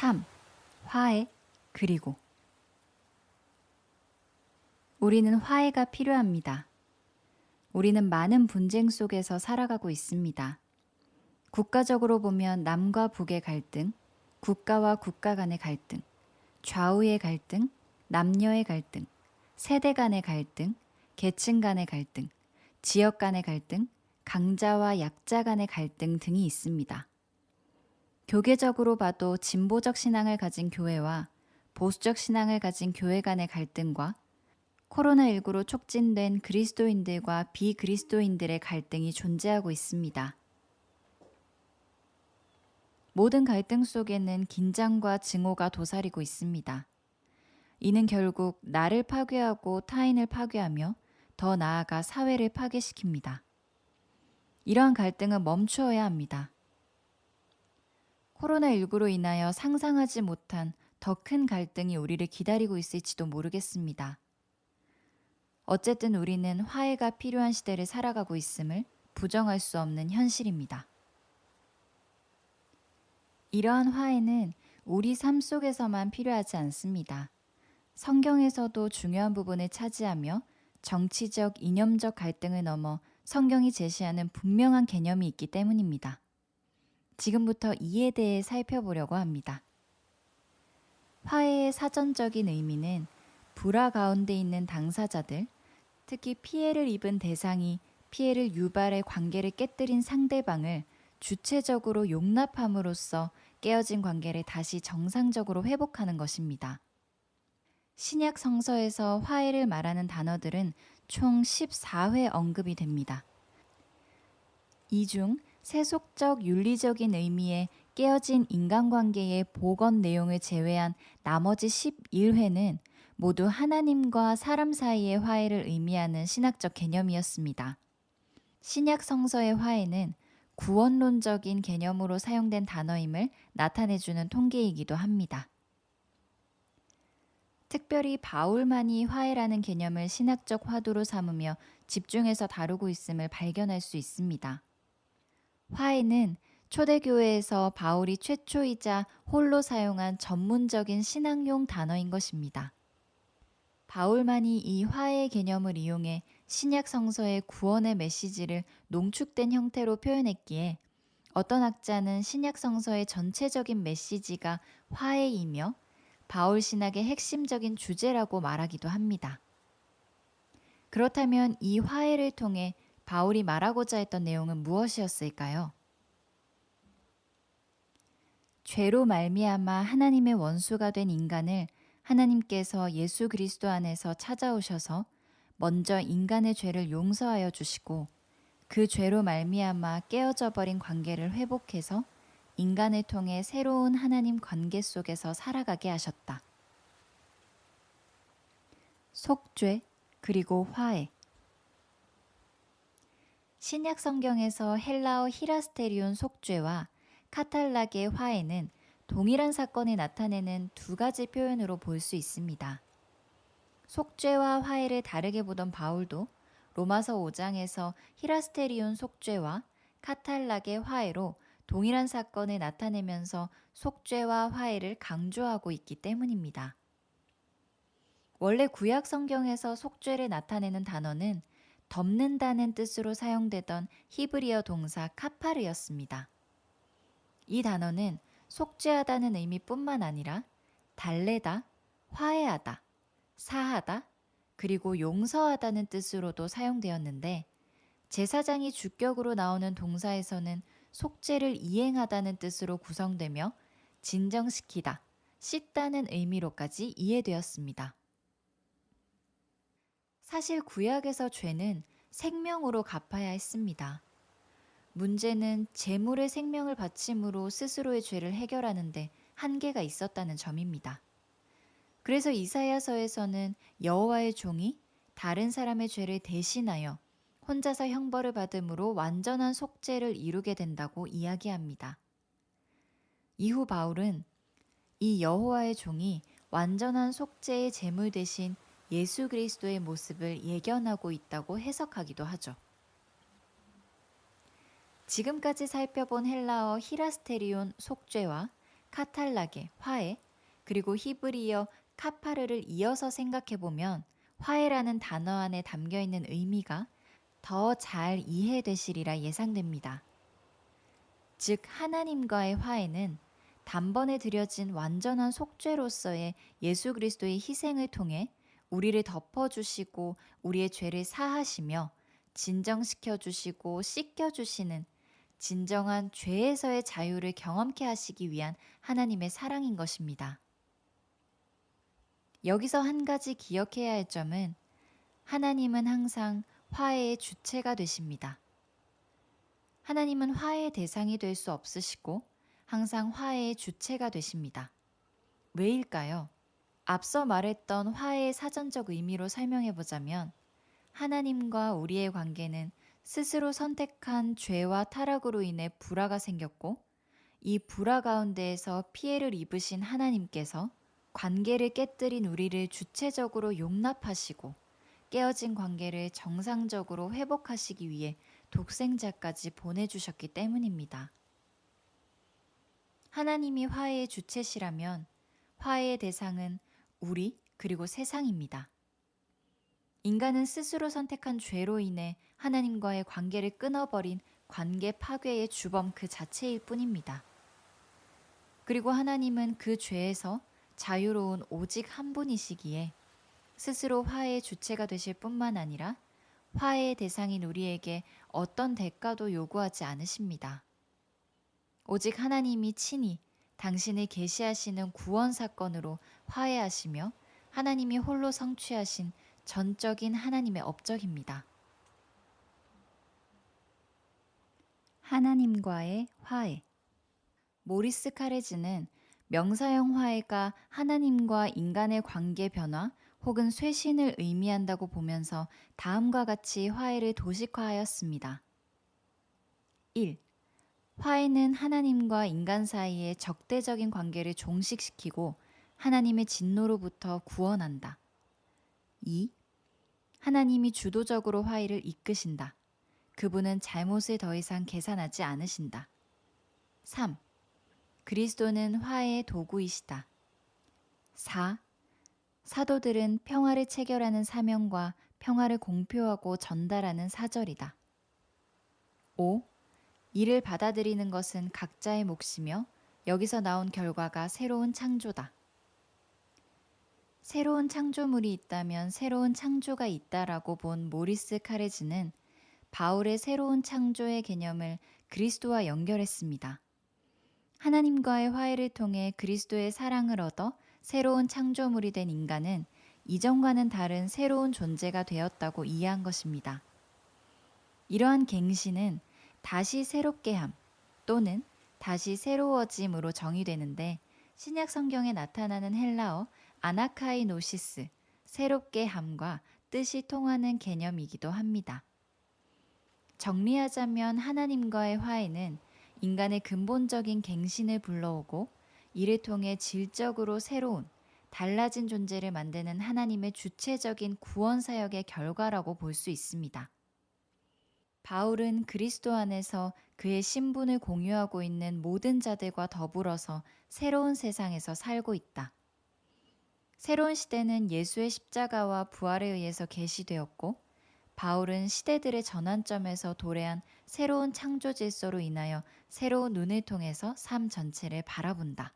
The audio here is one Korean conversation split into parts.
3. 화해, 그리고. 우리는 화해가 필요합니다. 우리는 많은 분쟁 속에서 살아가고 있습니다. 국가적으로 보면 남과 북의 갈등, 국가와 국가 간의 갈등, 좌우의 갈등, 남녀의 갈등, 세대 간의 갈등, 계층 간의 갈등, 지역 간의 갈등, 강자와 약자 간의 갈등 등이 있습니다. 교계적으로 봐도 진보적 신앙을 가진 교회와 보수적 신앙을 가진 교회 간의 갈등과 코로나19로 촉진된 그리스도인들과 비그리스도인들의 갈등이 존재하고 있습니다. 모든 갈등 속에는 긴장과 증오가 도사리고 있습니다. 이는 결국 나를 파괴하고 타인을 파괴하며 더 나아가 사회를 파괴시킵니다. 이러한 갈등은 멈추어야 합니다. 코로나19로 인하여 상상하지 못한 더 큰 갈등이 우리를 기다리고 있을지도 모르겠습니다. 어쨌든 우리는 화해가 필요한 시대를 살아가고 있음을 부정할 수 없는 현실입니다. 이러한 화해는 우리 삶 속에서만 필요하지 않습니다. 성경에서도 중요한 부분을 차지하며 정치적, 이념적 갈등을 넘어 성경이 제시하는 분명한 개념이 있기 때문입니다. 지금부터 이에 대해 살펴보려고 합니다. 화해의 사전적인 의미는 불화 가운데 있는 당사자들, 특히 피해를 입은 대상이 피해를 유발해 관계를 깨뜨린 상대방을 주체적으로 용납함으로써 깨어진 관계를 다시 정상적으로 회복하는 것입니다. 신약 성서에서 화해를 말하는 단어들은 총 14회 언급이 됩니다. 이 중 세속적 윤리적인 의미의 깨어진 인간관계의 복원 내용을 제외한 나머지 11회는 모두 하나님과 사람 사이의 화해를 의미하는 신학적 개념이었습니다. 신약 성서의 화해는 구원론적인 개념으로 사용된 단어임을 나타내주는 통계이기도 합니다. 특별히 바울만이 화해라는 개념을 신학적 화두로 삼으며 집중해서 다루고 있음을 발견할 수 있습니다. 화해는 초대교회에서 바울이 최초이자 홀로 사용한 전문적인 신학용 단어인 것입니다. 바울만이 이 화해의 개념을 이용해 신약 성서의 구원의 메시지를 농축된 형태로 표현했기에 어떤 학자는 신약 성서의 전체적인 메시지가 화해이며 바울 신학의 핵심적인 주제라고 말하기도 합니다. 그렇다면 이 화해를 통해 바울이 말하고자 했던 내용은 무엇이었을까요? 죄로 말미암아 하나님의 원수가 된 인간을 하나님께서 예수 그리스도 안에서 찾아오셔서 먼저 인간의 죄를 용서하여 주시고 그 죄로 말미암아 깨어져 버린 관계를 회복해서 인간을 통해 새로운 하나님 관계 속에서 살아가게 하셨다. 속죄 그리고 화해. 신약 성경에서 헬라어 히라스테리온 속죄와 카탈락의 화해는 동일한 사건을 나타내는 두 가지 표현으로 볼 수 있습니다. 속죄와 화해를 다르게 보던 바울도 로마서 5장에서 히라스테리온 속죄와 카탈락의 화해로 동일한 사건을 나타내면서 속죄와 화해를 강조하고 있기 때문입니다. 원래 구약 성경에서 속죄를 나타내는 단어는 덮는다는 뜻으로 사용되던 히브리어 동사 카파르였습니다. 이 단어는 속죄하다는 의미뿐만 아니라 달래다, 화해하다, 사하다, 그리고 용서하다는 뜻으로도 사용되었는데 제사장이 주격으로 나오는 동사에서는 속죄를 이행하다는 뜻으로 구성되며 진정시키다, 씻다는 의미로까지 이해되었습니다. 사실 구약에서 죄는 생명으로 갚아야 했습니다. 문제는 제물의 생명을 바침으로 스스로의 죄를 해결하는데 한계가 있었다는 점입니다. 그래서 이사야서에서는 여호와의 종이 다른 사람의 죄를 대신하여 혼자서 형벌을 받음으로 완전한 속죄를 이루게 된다고 이야기합니다. 이후 바울은 이 여호와의 종이 완전한 속죄의 제물 대신 예수 그리스도의 모습을 예견하고 있다고 해석하기도 하죠. 지금까지 살펴본 헬라어 히라스테리온 속죄와 카탈라게, 화해, 그리고 히브리어 카파르를 이어서 생각해보면 화해라는 단어 안에 담겨있는 의미가 더 잘 이해되시리라 예상됩니다. 즉 하나님과의 화해는 단번에 드려진 완전한 속죄로서의 예수 그리스도의 희생을 통해 우리를 덮어주시고 우리의 죄를 사하시며 진정시켜 주시고 씻겨 주시는 진정한 죄에서의 자유를 경험케 하시기 위한 하나님의 사랑인 것입니다. 여기서 한 가지 기억해야 할 점은 하나님은 항상 화해의 주체가 되십니다. 하나님은 화해의 대상이 될 수 없으시고 항상 화해의 주체가 되십니다. 왜일까요? 앞서 말했던 화해의 사전적 의미로 설명해 보자면 하나님과 우리의 관계는 스스로 선택한 죄와 타락으로 인해 불화가 생겼고 이 불화 가운데에서 피해를 입으신 하나님께서 관계를 깨뜨린 우리를 주체적으로 용납하시고 깨어진 관계를 정상적으로 회복하시기 위해 독생자까지 보내주셨기 때문입니다. 하나님이 화해의 주체시라면 화해의 대상은 우리 그리고 세상입니다. 인간은 스스로 선택한 죄로 인해 하나님과의 관계를 끊어버린 관계 파괴의 주범 그 자체일 뿐입니다. 그리고 하나님은 그 죄에서 자유로운 오직 한 분이시기에 스스로 화해의 주체가 되실 뿐만 아니라 화해의 대상인 우리에게 어떤 대가도 요구하지 않으십니다. 오직 하나님이 친히 당신을 계시하시는 구원 사건으로 화해하시며 하나님이 홀로 성취하신 전적인 하나님의 업적입니다. 하나님과의 화해. 모리스 카레즈는 명사형 화해가 하나님과 인간의 관계 변화 혹은 쇄신을 의미한다고 보면서 다음과 같이 화해를 도식화하였습니다. 1. 화해는 하나님과 인간 사이의 적대적인 관계를 종식시키고 하나님의 진노로부터 구원한다. 2. 하나님이 주도적으로 화해를 이끄신다. 그분은 잘못을 더 이상 계산하지 않으신다. 3. 그리스도는 화해의 도구이시다. 4. 사도들은 평화를 체결하는 사명과 평화를 공표하고 전달하는 사절이다. 5. 이를 받아들이는 것은 각자의 몫이며 여기서 나온 결과가 새로운 창조다. 새로운 창조물이 있다면 새로운 창조가 있다라고 본 모리스 카레즈는 바울의 새로운 창조의 개념을 그리스도와 연결했습니다. 하나님과의 화해를 통해 그리스도의 사랑을 얻어 새로운 창조물이 된 인간은 이전과는 다른 새로운 존재가 되었다고 이해한 것입니다. 이러한 갱신은 다시 새롭게 함 또는 다시 새로워짐으로 정의되는데 신약 성경에 나타나는 헬라어 아나카이노시스, 새롭게 함과 뜻이 통하는 개념이기도 합니다. 정리하자면 하나님과의 화해는 인간의 근본적인 갱신을 불러오고 이를 통해 질적으로 새로운, 달라진 존재를 만드는 하나님의 주체적인 구원 사역의 결과라고 볼 수 있습니다. 바울은 그리스도 안에서 그의 신분을 공유하고 있는 모든 자들과 더불어서 새로운 세상에서 살고 있다. 새로운 시대는 예수의 십자가와 부활에 의해서 계시되었고 바울은 시대들의 전환점에서 도래한 새로운 창조 질서로 인하여 새로운 눈을 통해서 삶 전체를 바라본다.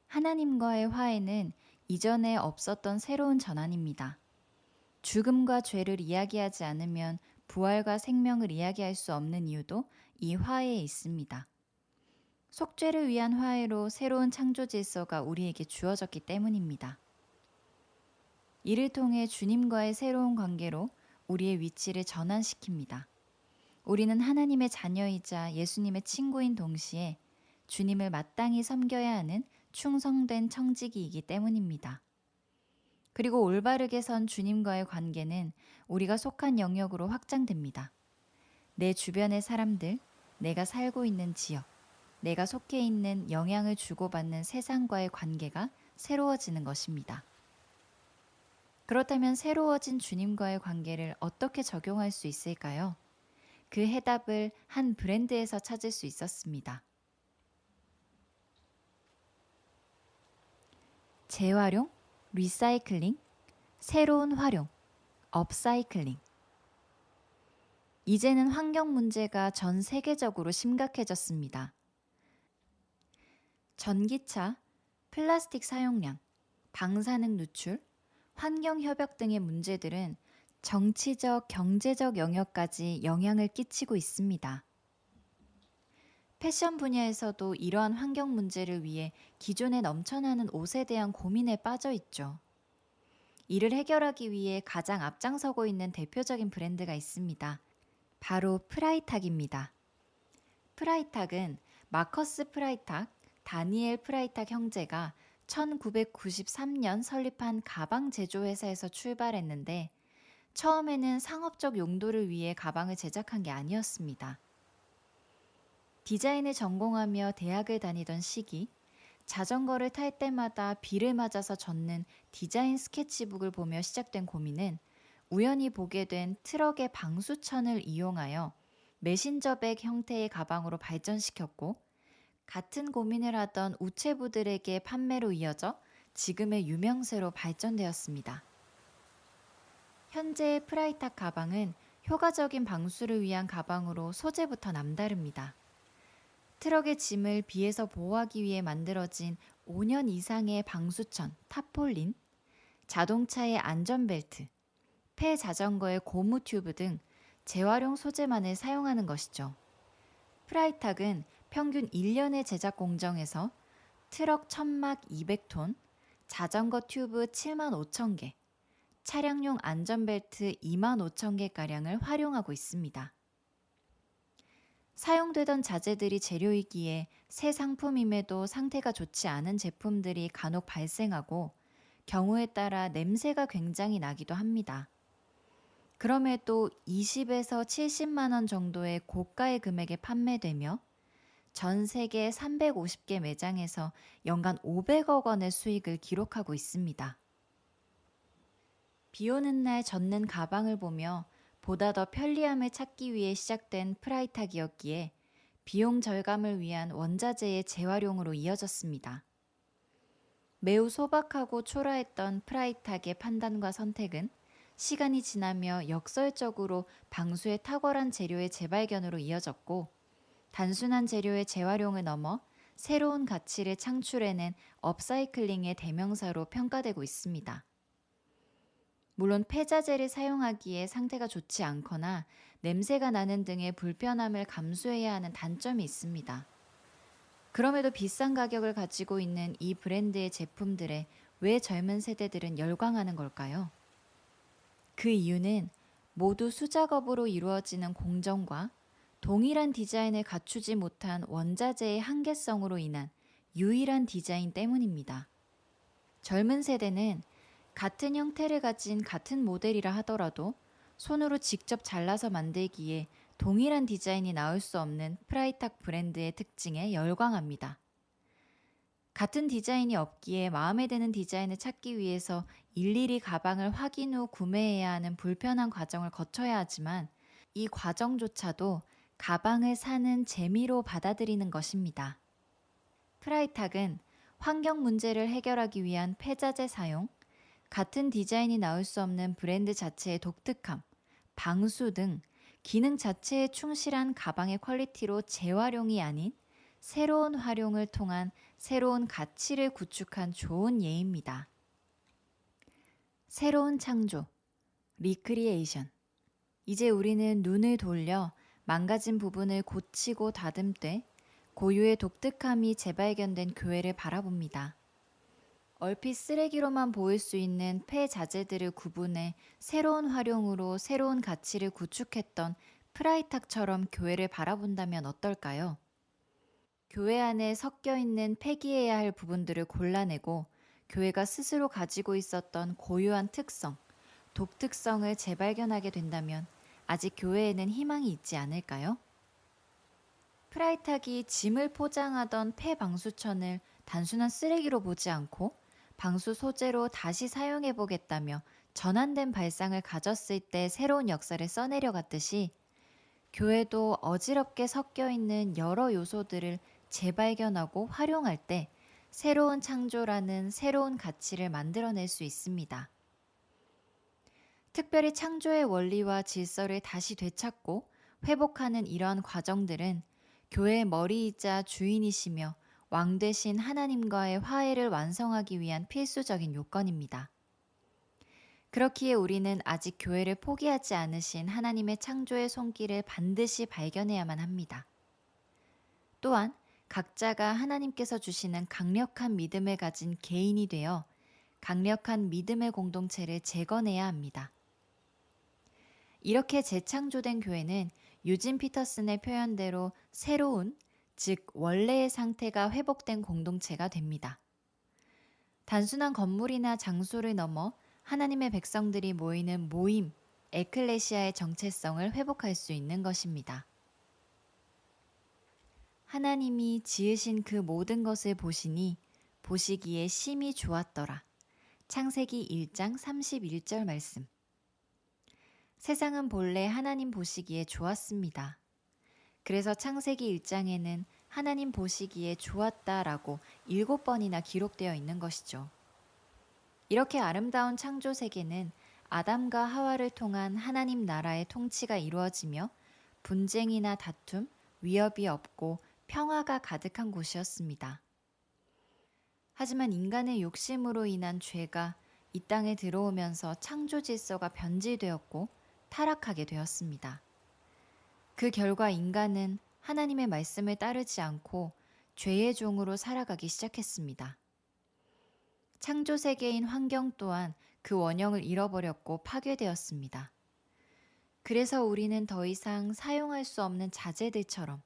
하나님과의 화해는 이전에 없었던 새로운 전환입니다. 죽음과 죄를 이야기하지 않으면 부활과 생명을 이야기할 수 없는 이유도 이 화해에 있습니다. 속죄를 위한 화해로 새로운 창조 질서가 우리에게 주어졌기 때문입니다. 이를 통해 주님과의 새로운 관계로 우리의 위치를 전환시킵니다. 우리는 하나님의 자녀이자 예수님의 친구인 동시에 주님을 마땅히 섬겨야 하는 충성된 청지기이기 때문입니다. 그리고 올바르게 선 주님과의 관계는 우리가 속한 영역으로 확장됩니다. 내 주변의 사람들, 내가 살고 있는 지역, 내가 속해 있는 영향을 주고받는 세상과의 관계가 새로워지는 것입니다. 그렇다면 새로워진 주님과의 관계를 어떻게 적용할 수 있을까요? 그 해답을 한 브랜드에서 찾을 수 있었습니다. 재활용, 리사이클링, 새로운 활용, 업사이클링. 이제는 환경 문제가 전 세계적으로 심각해졌습니다. 전기차, 플라스틱 사용량, 방사능 누출, 환경협약 등의 문제들은 정치적, 경제적 영역까지 영향을 끼치고 있습니다. 패션 분야에서도 이러한 환경 문제를 위해 기존에 넘쳐나는 옷에 대한 고민에 빠져 있죠. 이를 해결하기 위해 가장 앞장서고 있는 대표적인 브랜드가 있습니다. 바로 프라이탁입니다. 프라이탁은 마커스 프라이탁, 다니엘 프라이탁 형제가 1993년 설립한 가방 제조회사에서 출발했는데 처음에는 상업적 용도를 위해 가방을 제작한 게 아니었습니다. 디자인을 전공하며 대학을 다니던 시기, 자전거를 탈 때마다 비를 맞아서 젖는 디자인 스케치북을 보며 시작된 고민은 우연히 보게 된 트럭의 방수천을 이용하여 메신저백 형태의 가방으로 발전시켰고, 같은 고민을 하던 우체부들에게 판매로 이어져 지금의 유명세로 발전되었습니다. 현재의 프라이탁 가방은 효과적인 방수를 위한 가방으로 소재부터 남다릅니다. 트럭의 짐을 비에서 보호하기 위해 만들어진 5년 이상의 방수천, 타폴린, 자동차의 안전벨트, 폐자전거의 고무 튜브 등 재활용 소재만을 사용하는 것이죠. 프라이탁은 평균 1년의 제작 공정에서 트럭 천막 200톤, 자전거 튜브 7만 5천 개, 차량용 안전벨트 2만 5천 개가량을 활용하고 있습니다. 사용되던 자재들이 재료이기에 새 상품임에도 상태가 좋지 않은 제품들이 간혹 발생하고 경우에 따라 냄새가 굉장히 나기도 합니다. 그럼에도 20에서 70만 원 정도의 고가의 금액에 판매되며 전 세계 350개 매장에서 연간 500억 원의 수익을 기록하고 있습니다. 비 오는 날 젖는 가방을 보며 보다 더 편리함을 찾기 위해 시작된 프라이탁이었기에 비용 절감을 위한 원자재의 재활용으로 이어졌습니다. 매우 소박하고 초라했던 프라이탁의 판단과 선택은 시간이 지나며 역설적으로 방수의 탁월한 재료의 재발견으로 이어졌고, 단순한 재료의 재활용을 넘어 새로운 가치를 창출해낸 업사이클링의 대명사로 평가되고 있습니다. 물론 폐자재를 사용하기에 상태가 좋지 않거나 냄새가 나는 등의 불편함을 감수해야 하는 단점이 있습니다. 그럼에도 비싼 가격을 가지고 있는 이 브랜드의 제품들에 왜 젊은 세대들은 열광하는 걸까요? 그 이유는 모두 수작업으로 이루어지는 공정과 동일한 디자인을 갖추지 못한 원자재의 한계성으로 인한 유일한 디자인 때문입니다. 젊은 세대는 같은 형태를 가진 같은 모델이라 하더라도 손으로 직접 잘라서 만들기에 동일한 디자인이 나올 수 없는 프라이탁 브랜드의 특징에 열광합니다. 같은 디자인이 없기에 마음에 드는 디자인을 찾기 위해서 일일이 가방을 확인 후 구매해야 하는 불편한 과정을 거쳐야 하지만 이 과정조차도 가방을 사는 재미로 받아들이는 것입니다. 프라이탁은 환경 문제를 해결하기 위한 폐자재 사용, 같은 디자인이 나올 수 없는 브랜드 자체의 독특함, 방수 등 기능 자체에 충실한 가방의 퀄리티로 재활용이 아닌 새로운 활용을 통한 새로운 가치를 구축한 좋은 예입니다. 새로운 창조, 리크리에이션. 이제 우리는 눈을 돌려 망가진 부분을 고치고 다듬되 고유의 독특함이 재발견된 교회를 바라봅니다. 얼핏 쓰레기로만 보일 수 있는 폐자재들을 구분해 새로운 활용으로 새로운 가치를 구축했던 프라이탁처럼 교회를 바라본다면 어떨까요? 교회 안에 섞여 있는 폐기해야 할 부분들을 골라내고 교회가 스스로 가지고 있었던 고유한 특성, 독특성을 재발견하게 된다면 아직 교회에는 희망이 있지 않을까요? 프라이탁이 짐을 포장하던 폐방수천을 단순한 쓰레기로 보지 않고 방수 소재로 다시 사용해 보겠다며 전환된 발상을 가졌을 때 새로운 역사를 써내려갔듯이 교회도 어지럽게 섞여 있는 여러 요소들을 재발견하고 활용할 때 새로운 창조라는 새로운 가치를 만들어낼 수 있습니다. 특별히 창조의 원리와 질서를 다시 되찾고 회복하는 이러한 과정들은 교회의 머리이자 주인이시며 왕 되신 하나님과의 화해를 완성하기 위한 필수적인 요건입니다. 그렇기에 우리는 아직 교회를 포기하지 않으신 하나님의 창조의 손길을 반드시 발견해야만 합니다. 또한 각자가 하나님께서 주시는 강력한 믿음을 가진 개인이 되어 강력한 믿음의 공동체를 재건해야 합니다. 이렇게 재창조된 교회는 유진 피터슨의 표현대로 새로운, 즉 원래의 상태가 회복된 공동체가 됩니다. 단순한 건물이나 장소를 넘어 하나님의 백성들이 모이는 모임, 에클레시아의 정체성을 회복할 수 있는 것입니다. 하나님이 지으신 그 모든 것을 보시니 보시기에 심히 좋았더라. 창세기 1장 31절 말씀. 세상은 본래 하나님 보시기에 좋았습니다. 그래서 창세기 1장에는 하나님 보시기에 좋았다라고 7번이나 기록되어 있는 것이죠. 이렇게 아름다운 창조 세계는 아담과 하와를 통한 하나님 나라의 통치가 이루어지며 분쟁이나 다툼, 위협이 없고 평화가 가득한 곳이었습니다. 하지만 인간의 욕심으로 인한 죄가 이 땅에 들어오면서 창조 질서가 변질되었고 타락하게 되었습니다. 그 결과 인간은 하나님의 말씀을 따르지 않고 죄의 종으로 살아가기 시작했습니다. 창조 세계인 환경 또한 그 원형을 잃어버렸고 파괴되었습니다. 그래서 우리는 더 이상 사용할 수 없는 자재들처럼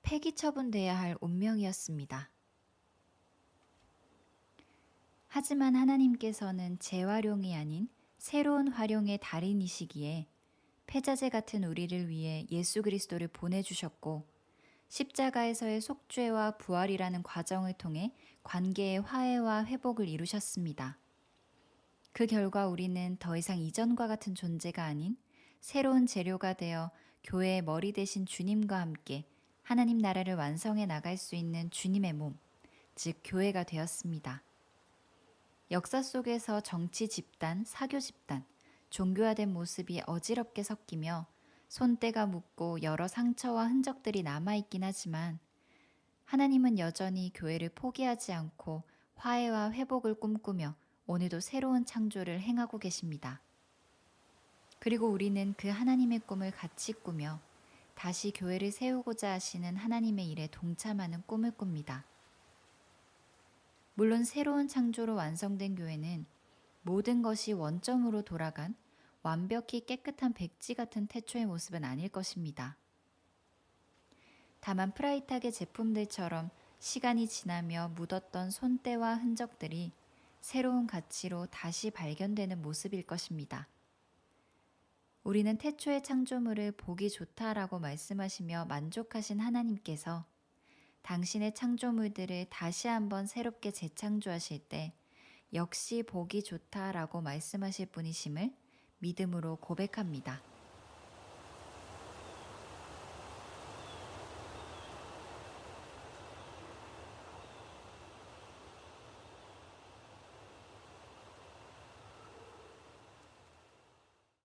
폐기 처분돼야 할 운명이었습니다. 하지만 하나님께서는 재활용이 아닌 새로운 활용의 달인이시기에 폐자재 같은 우리를 위해 예수 그리스도를 보내주셨고 십자가에서의 속죄와 부활이라는 과정을 통해 관계의 화해와 회복을 이루셨습니다. 그 결과 우리는 더 이상 이전과 같은 존재가 아닌 새로운 재료가 되어 교회의 머리 되신 주님과 함께 하나님 나라를 완성해 나갈 수 있는 주님의 몸, 즉 교회가 되었습니다. 역사 속에서 정치 집단, 사교 집단, 종교화된 모습이 어지럽게 섞이며 손때가 묻고 여러 상처와 흔적들이 남아있긴 하지만 하나님은 여전히 교회를 포기하지 않고 화해와 회복을 꿈꾸며 오늘도 새로운 창조를 행하고 계십니다. 그리고 우리는 그 하나님의 꿈을 같이 꾸며 다시 교회를 세우고자 하시는 하나님의 일에 동참하는 꿈을 꿉니다. 물론 새로운 창조로 완성된 교회는 모든 것이 원점으로 돌아간 완벽히 깨끗한 백지 같은 태초의 모습은 아닐 것입니다. 다만 프라이탁의 제품들처럼 시간이 지나며 묻었던 손때와 흔적들이 새로운 가치로 다시 발견되는 모습일 것입니다. 우리는 태초의 창조물을 보기 좋다라고 말씀하시며 만족하신 하나님께서 당신의 창조물들을 다시 한번 새롭게 재창조하실 때 역시 보기 좋다라고 말씀하실 분이심을 믿음으로 고백합니다.